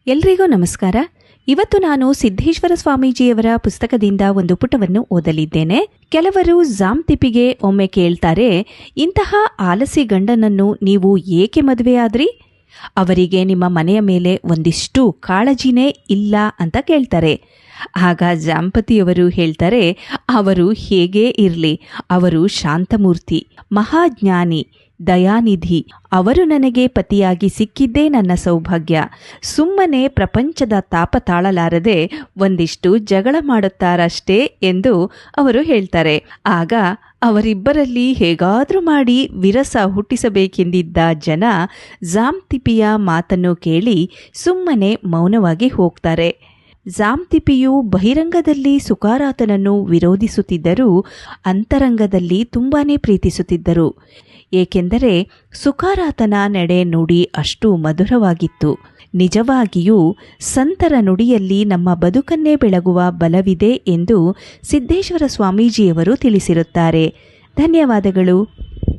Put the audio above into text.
ಎಲ್ರಿಗೂ ನಮಸ್ಕಾರ. ಇವತ್ತು ನಾನು ಸಿದ್ದೇಶ್ವರ ಸ್ವಾಮೀಜಿಯವರ ಪುಸ್ತಕದಿಂದ ಒಂದು ಪುಟವನ್ನು ಓದಲಿದ್ದೇನೆ. ಕೆಲವರು ಜಾಮ್ತಿಪಿಗೆ ಒಮ್ಮೆ ಕೇಳ್ತಾರೆ, ಇಂತಹ ಆಲಸಿ ಗಂಡನನ್ನು ನೀವು ಏಕೆ ಮದುವೆಯಾದ್ರಿ? ಅವರಿಗೆ ನಿಮ್ಮ ಮನೆಯ ಮೇಲೆ ಒಂದಿಷ್ಟು ಕಾಳಜಿನೇ ಇಲ್ಲ ಅಂತ ಕೇಳ್ತಾರೆ. ಆಗ ಜಾಂಪತಿಯವರು ಹೇಳ್ತಾರೆ, ಅವರು ಹೇಗೇ ಇರಲಿ, ಅವರು ಶಾಂತಮೂರ್ತಿ, ಮಹಾಜ್ಞಾನಿ, ದಯಾನಿಧಿ. ಅವರು ನನಗೆ ಪತಿಯಾಗಿ ಸಿಕ್ಕಿದ್ದೇ ನನ್ನ ಸೌಭಾಗ್ಯ. ಸುಮ್ಮನೆ ಪ್ರಪಂಚದ ತಾಪ ತಾಳಲಾರದೆ ಒಂದಿಷ್ಟು ಜಗಳ ಮಾಡುತ್ತಾರಷ್ಟೇ ಎಂದು ಅವರು ಹೇಳ್ತಾರೆ. ಆಗ ಅವರಿಬ್ಬರಲ್ಲಿ ಹೇಗಾದರೂ ಮಾಡಿ ವಿರಸ ಹುಟ್ಟಿಸಬೇಕೆಂದಿದ್ದ ಜನ ಜಾಮ್ತಿಪಿಯ ಮಾತನ್ನು ಕೇಳಿ ಸುಮ್ಮನೆ ಮೌನವಾಗಿ ಹೋಗ್ತಾರೆ. ಜಾಮ್ತಿಪಿಯು ಬಹಿರಂಗದಲ್ಲಿ ಸುಕಾರಾತನನ್ನು ವಿರೋಧಿಸುತ್ತಿದ್ದರೂ ಅಂತರಂಗದಲ್ಲಿ ತುಂಬಾನೇ ಪ್ರೀತಿಸುತ್ತಿದ್ದರು. ಏಕೆಂದರೆ ಸುಕಾರಾತನ ನಡೆ ನುಡಿ ಅಷ್ಟು ಮಧುರವಾಗಿತ್ತು. ನಿಜವಾಗಿಯೂ ಸಂತರ ನುಡಿಯಲ್ಲಿ ನಮ್ಮ ಬದುಕನ್ನೇ ಬೆಳಗುವ ಬಲವಿದೆ ಎಂದು ಸಿದ್ದೇಶ್ವರ ಸ್ವಾಮೀಜಿಯವರು ತಿಳಿಸಿರುತ್ತಾರೆ. ಧನ್ಯವಾದಗಳು.